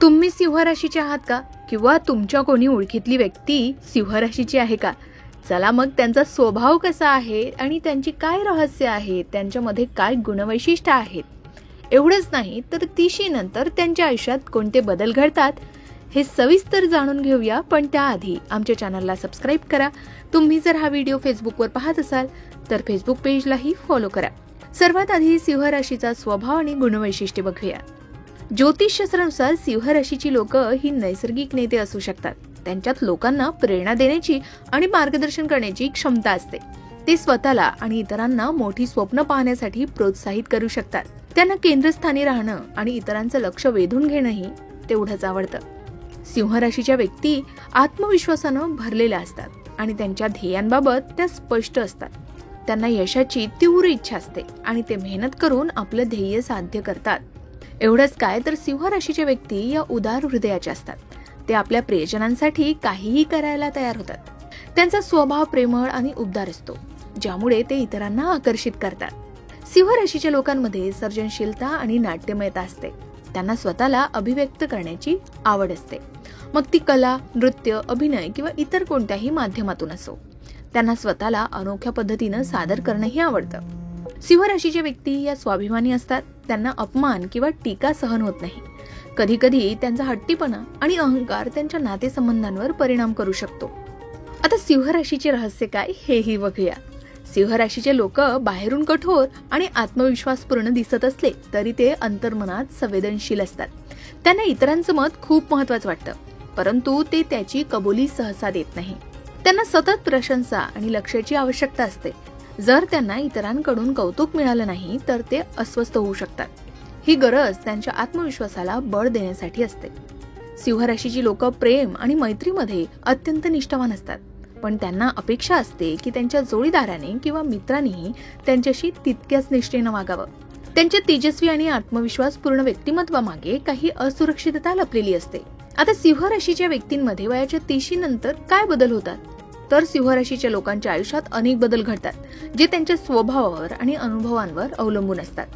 तुम्ही सिंह राशीचे आहात का? किंवा तुमच्या कोणी ओळखीतली व्यक्ती सिंह राशीची आहे का? चला मग त्यांचा स्वभाव कसा आहे आणि त्यांची काय रहस्य आहे, त्यांच्यामध्ये काय गुणवैशिष्ट्य आहेत, एवढंच नाही तर तिशीनंतर त्यांच्या आयुष्यात कोणते बदल घडतात हे सविस्तर जाणून घेऊया. पण त्याआधी आमच्या चॅनलला सबस्क्राईब करा. तुम्ही जर हा व्हिडिओ फेसबुकवर पाहत असाल तर फेसबुक पेजलाही फॉलो करा. सर्वात आधी सिंह राशीचा स्वभाव आणि गुणवैशिष्ट्ये बघूया. ज्योतिषशास्त्रानुसार सिंह राशीची लोक ही नैसर्गिक नेते असू शकतात. त्यांच्यात लोकांना प्रेरणा देण्याची आणि मार्गदर्शन करण्याची क्षमता असते. ते स्वतःला आणि इतरांना मोठी स्वप्न पाहण्यासाठी प्रोत्साहित करू शकतात. त्यांना केंद्रस्थानी राहणं आणि इतरांचं लक्ष वेधून घेणंही तेवढंच आवडतं. सिंह राशीच्या व्यक्ती आत्मविश्वासानं भरलेल्या असतात आणि त्यांच्या ध्येयांबाबत त्या स्पष्ट असतात. त्यांना यशाची तीव्र इच्छा असते आणि ते मेहनत करून आपलं ध्येय साध्य करतात. एवढंच काय तर सिंह राशीच्या व्यक्ती या उदार हृदयाच्या असतात. ते आपल्या प्रियजनांसाठी काहीही करायला तयार होतात. त्यांचा स्वभाव प्रेमळ आणि उबदार असतो, ज्यामुळे ते इतरांना आकर्षित करतात. सिंह राशीच्या लोकांमध्ये सर्जनशीलता आणि नाट्यमयता असते. त्यांना स्वतःला अभिव्यक्त करण्याची आवड असते, मग ती कला, नृत्य, अभिनय किंवा इतर कोणत्याही माध्यमातून असो. त्यांना स्वतःला अनोख्या पद्धतीनं सादर करणंही आवडतं. सिंह राशीच्या व्यक्ती या स्वाभिमानी असतात. त्यांना अपमान किंवा टीका सहन होत नाही. कधी कधी त्यांचा हट्टीपणा आणि अहंकार त्यांच्या नातेसंबंधांवर परिणाम करू शकतो. आता सिंह राशीचे रहस्य काय हेही बघूया. सिंह राशीचे लोक बाहेरून कठोर आणि आत्मविश्वासपूर्ण दिसत असले तरी ते अंतर्मनात संवेदनशील असतात. त्यांना इतरांचं मत खूप महत्वाचं वाटतं, परंतु ते त्याची कबुली सहसा देत नाही. त्यांना सतत प्रशंसा आणि लक्षाची आवश्यकता असते. जर त्यांना इतरांकडून कौतुक मिळालं नाही तर ते अस्वस्थ होऊ शकतात. ही गरज त्यांच्या आत्मविश्वासाला बळ देण्यासाठी असते. सिंह राशीची लोक प्रेम आणि मैत्रीमध्ये अत्यंत निष्ठावान असतात, पण त्यांना अपेक्षा असते की त्यांच्या जोडीदाराने किंवा मित्रांनीही त्यांच्याशी तितक्याच निष्ठेनं वागावं. त्यांच्या तेजस्वी आणि आत्मविश्वासपूर्ण व्यक्तिमत्वामागे काही असुरक्षितता लपलेली असते. आता सिंह राशीच्या व्यक्तींमध्ये वयाच्या 30 नंतर काय बदल होतात? तर सिंह राशीच्या लोकांच्या आयुष्यात अनेक बदल घडतात, जे त्यांच्या स्वभावावर आणि अनुभवांवर अवलंबून असतात.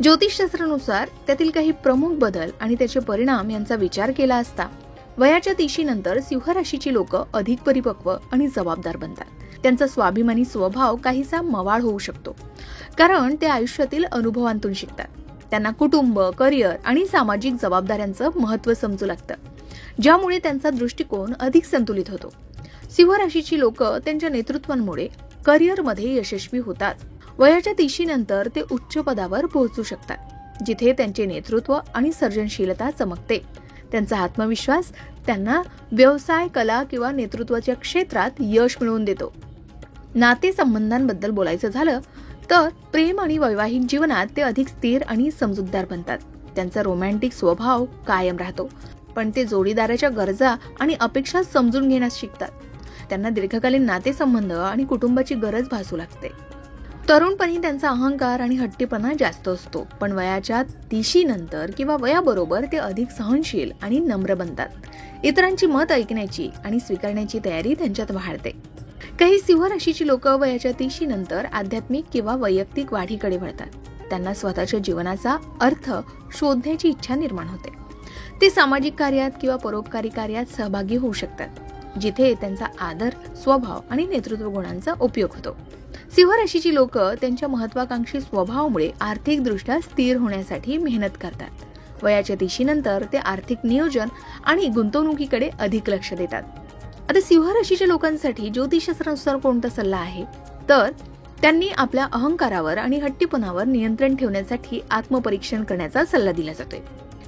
ज्योतिषशास्त्रानुसार त्यातील काही प्रमुख बदल आणि त्याचे परिणाम यांचा विचार केला असता वयाच्या 30 नंतर सिंह राशीची लोक अधिक परिपक्व आणि जबाबदार बनतात. त्यांचा स्वाभिमानी स्वभाव काहीसा मवाळ होऊ शकतो, कारण ते आयुष्यातील अनुभवांतून शिकतात. त्यांना कुटुंब, करिअर आणि सामाजिक जबाबदाऱ्यांचं महत्त्व समजू लागतं, ज्यामुळे त्यांचा दृष्टिकोन अधिक संतुलित होतो. सिंह राशीची लोक त्यांच्या नेतृत्वामुळे करिअरमध्ये यशस्वी होतात. वयाच्या 30 नंतर ते उच्च पदावर पोहोचू शकतात, जिथे त्यांचे नेतृत्व आणि सर्जनशीलता चमकते. त्यांचा आत्मविश्वास त्यांना व्यवसाय, कला किंवा नेतृत्वाच्या क्षेत्रात यश मिळवून देतो. नातेसंबंधांबद्दल बोलायचं झालं तर प्रेम आणि वैवाहिक जीवनात ते अधिक स्थिर आणि समजूतदार बनतात. त्यांचा रोमॅन्टिक स्वभाव कायम राहतो, पण ते जोडीदाराच्या गरजा आणि अपेक्षा समजून घेण्यास शिकतात. त्यांना दीर्घकालीन नातेसंबंध आणि कुटुंबाची गरज भासू लागते. तरुणपणी त्यांचा अहंकार आणि हट्टीपणा जास्त असतो, पण वयाच्या 30 नंतर किंवा वयाबरोबर ते अधिक सहनशील आणि नम्र बनतात. इतरांची मत ऐकण्याची आणि स्वीकारण्याची तयारी त्यांच्यात वाढते. काही सिंह राशीची लोक वयाच्या 30 नंतर आध्यात्मिक किंवा वैयक्तिक वाढीकडे वळतात. त्यांना स्वतःच्या जीवनाचा अर्थ शोधण्याची इच्छा निर्माण होते. ते सामाजिक कार्यात किंवा परोपकारी कार्यात सहभागी होऊ शकतात, जिथे त्यांचा आदर, स्वभाव आणि नेतृत्व गुणांचा उपयोग होतो. सिंह राशीची लोक त्यांच्या महत्वाकांक्षी स्वभावामुळे आर्थिकदृष्ट्या स्थिर होण्यासाठी मेहनत करतात. वयाच्या 30 नंतर ते आर्थिक नियोजन आणि गुंतवणुकीकडे अधिक लक्ष देतात. आता सिंह राशीच्या लोकांसाठी ज्योतिषशास्त्रानुसार कोणता सल्ला आहे? तर त्यांनी आपल्या अहंकारावर आणि हट्टीपणावर नियंत्रण ठेवण्यासाठी आत्मपरीक्षण करण्याचा सल्ला दिला जातोय.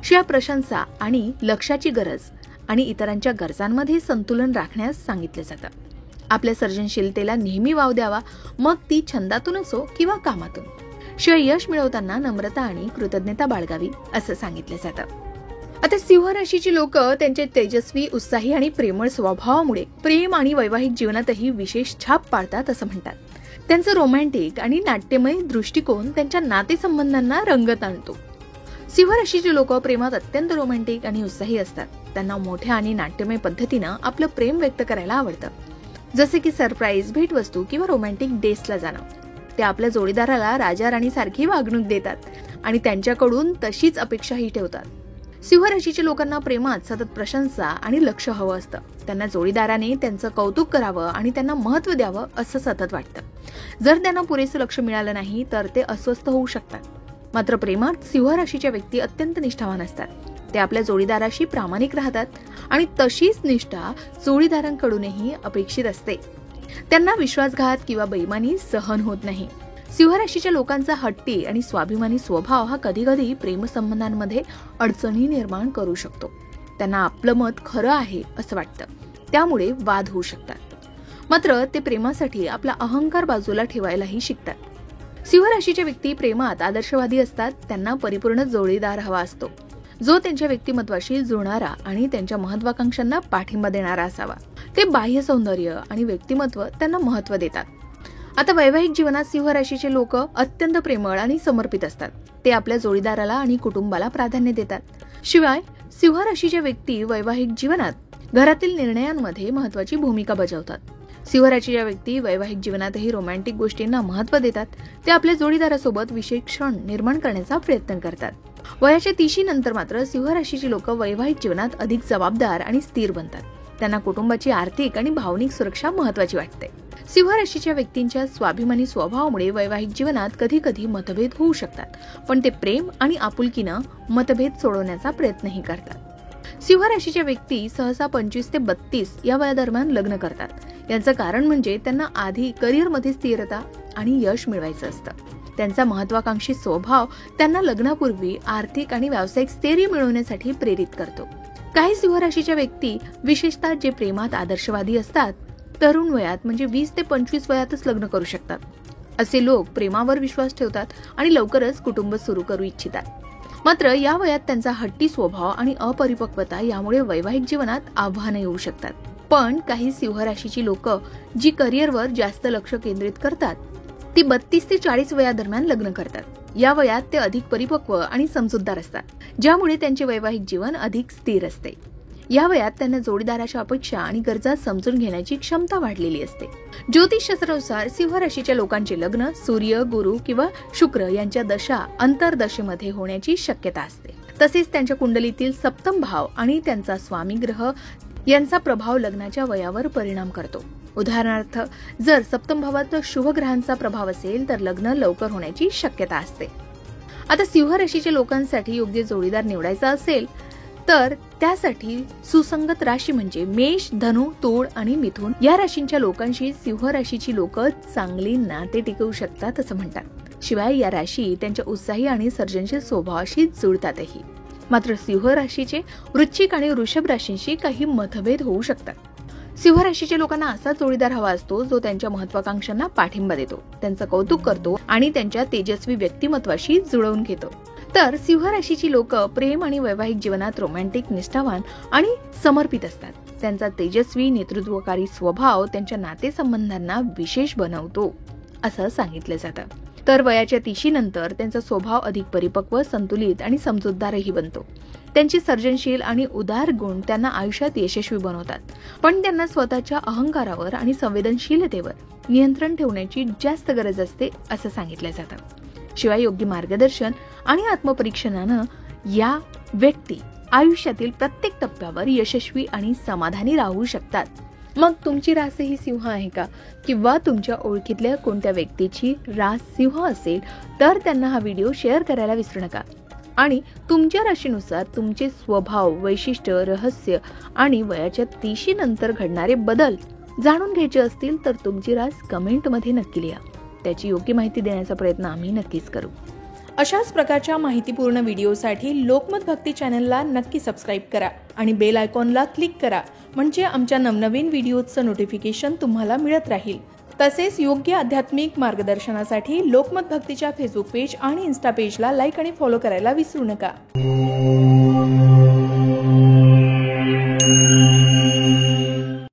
शिवाय प्रशंसा आणि लक्षाची गरज आणि इतरांच्या गरजांमध्ये संतुलन राखण्यास सांगितले जातं. आपल्या सर्जनशीलतेला नेहमी वाव द्यावा, मग ती छंदातून असो किंवा कामातून. शिवाय यश मिळवताना नम्रता आणि कृतज्ञता बाळगावी असं सांगितलं जातं. आता सिंह राशीची लोक त्यांच्या तेजस्वी, उत्साही आणि प्रेमळ स्वभावामुळे प्रेम आणि वैवाहिक जीवनातही विशेष छाप पाडतात असं म्हणतात. त्यांचं रोमॅन्टिक आणि नाट्यमय दृष्टिकोन त्यांच्या नातेसंबंधांना रंगत आणतो. सिंह राशीचे लोक प्रेमात अत्यंत रोमॅन्टिक आणि उत्साही असतात. त्यांना मोठ्या आणि नाट्यमय पद्धतीनं आपलं प्रेम व्यक्त करायला आवडतं, जसे की सरप्राईज, भेटवस्तू किंवा रोमॅन्टिक डेट्सला जाणं. ते आपल्या जोडीदाराला राजा राणी सारखी वागणूक देतात आणि त्यांच्याकडून तशीच अपेक्षाही ठेवतात. सिंह राशीच्या लोकांना प्रेमात सतत प्रशंसा आणि लक्ष हवं असतं. त्यांना जोडीदाराने त्यांचं कौतुक करावं आणि त्यांना महत्त्व द्यावं असं सतत वाटतं. जर त्यांना पुरेसं लक्ष मिळालं नाही तर ते अस्वस्थ होऊ शकतात. मात्र प्रेमात सिंह राशीच्या व्यक्ती अत्यंत निष्ठावान असतात. ते आपल्या जोडीदाराशी प्रामाणिक राहतात आणि तशीच निष्ठा जोडीदारांकडूनही अपेक्षित असते. त्यांना विश्वासघात किंवा बेईमानी सहन होत नाही. सिंह राशीच्या लोकांचा हट्टी आणि स्वाभिमानी स्वभाव हा कधी कधी प्रेमसंबंधांमध्ये अडचणी निर्माण करू शकतो. त्यांना आपलं मत खरं आहे असं वाटतं, त्यामुळे वाद होऊ शकतात. मात्र ते प्रेमासाठी आपला अहंकार बाजूला ठेवायलाही शिकतात. सिंह राशीच्या व्यक्ती प्रेमात आदर्शवादी असतात. त्यांना परिपूर्ण जोडीदार हवा असतो, जो त्यांच्या व्यक्तिमत्वाशी जुळणारा आणि त्यांच्या महत्वाकांक्षांना पाठिंबा देणारा असावा. ते बाह्य सौंदर्य आणि व्यक्तिमत्व त्यांना महत्त्व देतात. आता वैवाहिक जीवनात सिंह राशीचे लोक अत्यंत प्रेमळ आणि समर्पित असतात. ते आपल्या जोडीदाराला आणि कुटुंबाला प्राधान्य देतात. शिवाय सिंह राशीच्या व्यक्ती वैवाहिक जीवनात घरातील निर्णयांमध्ये महत्त्वाची भूमिका बजावतात. सिंह राशीच्या व्यक्ती वैवाहिक जीवनातही रोमॅन्टिक गोष्टींना महत्त्व देतात. ते आपल्या जोडीदारासोबत विशेष क्षण निर्माण करण्याचा प्रयत्न करतात. वयाच्या 30 नंतर मात्र सिंह राशीची लोक वैवाहिक जीवनात अधिक जबाबदार आणि स्थिर बनतात. त्यांना कुटुंबाची आर्थिक आणि भावनिक सुरक्षा महत्त्वाची वाटते. सिंह राशीच्या व्यक्तींच्या स्वाभिमानी स्वभावामुळे वैवाहिक जीवनात कधी कधी मतभेद होऊ शकतात, पण ते प्रेम आणि आपुलकीनं मतभेद सोडवण्याचा प्रयत्नही करतात. सिंह राशीच्या व्यक्ती सहसा 25 ते 32 या वयादरम्यान लग्न करतात. याचं कारण म्हणजे त्यांना आधी करिअरमध्ये स्थिरता आणि यश मिळवायचं असतं. त्यांचा महत्वाकांक्षी स्वभाव त्यांना लग्नापूर्वी आर्थिक आणि व्यावसायिक स्थैर्य मिळवण्यासाठी प्रेरित करतो. काही सिंह राशीच्या व्यक्ती, विशेषतः जे प्रेमात आदर्शवादी असतात, तरुण वयात म्हणजे 20 ते 25 वयातच लग्न करू शकतात. असे लोक प्रेमावर विश्वास ठेवतात आणि लवकरच कुटुंब सुरू करू इच्छितात. मात्र या वयात त्यांचा हट्टी स्वभाव आणि अपरिपक्वता यामुळे वैवाहिक जीवनात आव्हाने येऊ शकतात. पण काही सिंह राशीची लोक जी करिअरवर जास्त लक्ष केंद्रित करतात, ती 32 ते 40 वयादरम्यान लग्न करतात. या वयात ते अधिक परिपक्व आणि समजूतदार असतात, ज्यामुळे त्यांचे वैवाहिक जीवन अधिक स्थिर असते. या वयात त्यांना जोडीदाराच्या अपेक्षा आणि गरजा समजून घेण्याची क्षमता वाढलेली असते. ज्योतिषशास्त्रानुसार सिंह राशीच्या लोकांचे लग्न सूर्य, गुरु किंवा शुक्र यांच्या दशा अंतर्दशेमध्ये होण्याची शक्यता असते. तसेच त्यांच्या कुंडलीतील सप्तम भाव आणि त्यांचा स्वामी ग्रह यांचा प्रभाव लग्नाच्या वयावर परिणाम करतो. उदाहरणार्थ, जर सप्तम भावात शुभ ग्रहांचा प्रभाव असेल तर लग्न लवकर होण्याची शक्यता असते. आता सिंह राशीच्या लोकांसाठी योग्य जोडीदार निवडायचा असेल तर त्यासाठी सुसंगत राशी म्हणजे मेष, धनु, तुळ आणि मिथुन या राशींच्या लोकांशी सिंह राशीची लोक चांगली नाते टिकवू शकतात असं म्हणतात. शिवाय या राशी त्यांच्या उत्साही आणि सर्जनशील स्वभावाशी जुळतातही. मात्र सिंह राशीचे वृश्चिक आणि वृषभ राशींशी काही मतभेद होऊ शकतात. सिंह राशीच्या लोकांना असा जोडीदार हवा असतो जो त्यांच्या महत्वाकांक्षांना पाठिंबा देतो, त्यांचं कौतुक करतो आणि त्यांच्या तेजस्वी व्यक्तिमत्वाशी जुळवून घेतो. तर सिंह राशीची लोक प्रेम आणि वैवाहिक जीवनात रोमॅन्टिक, निष्ठावान आणि समर्पित असतात. त्यांचा तेजस्वी नेतृत्वकारी स्वभाव त्यांच्या नातेसंबंधांना विशेष बनवतो असं सांगितलं जातं. तर वयाच्या 30 नंतर त्यांचा स्वभाव अधिक परिपक्व, संतुलित आणि समजूतदारही बनतो. त्यांची सर्जनशील आणि उदार गुण त्यांना आयुष्यात यशस्वी बनवतात, पण त्यांना स्वतःच्या अहंकारावर आणि संवेदनशीलतेवर नियंत्रण ठेवण्याची जास्त गरज असते असं सांगितलं जातं. शिवाय योग्य मार्गदर्शन आणि आत्मपरीक्षणानं या व्यक्ती आयुष्यातील प्रत्येक टप्प्यावर यशस्वी आणि समाधानी राहू शकतात. मग तुमची रासही सिंह आहे का? किंवा तुमच्या ओळखीतल्या कोणत्या व्यक्तीची रास सिंह असेल तर त्यांना हा व्हिडिओ शेअर करायला विसरू नका. आणि तुमच्या राशीनुसार तुमचे स्वभाव, वैशिष्ट्य, रहस्य आणि वयाच्या 30 नंतर घडणारे बदल जाणून घ्यायचे असतील तर तुमची रास कमेंटमध्ये नक्की लिहा. त्याची योग्य माहिती देण्याचा प्रयत्न आम्ही नक्कीच करू. अशाच प्रकारच्या माहितीपूर्ण व्हिडिओसाठी लोकमत भक्ती चॅनलला नक्की सबस्क्राईब करा आणि बेल आयकॉनला क्लिक करा, म्हणजे आमच्या नवनवीन व्हिडिओचं नोटिफिकेशन तुम्हाला मिळत राहील. तसेच योग्य आध्यात्मिक मार्गदर्शनासाठी लोकमत भक्तीच्या फेसबुक पेज आणि इन्स्टा पेजला लाईक आणि फॉलो करायला विसरू नका.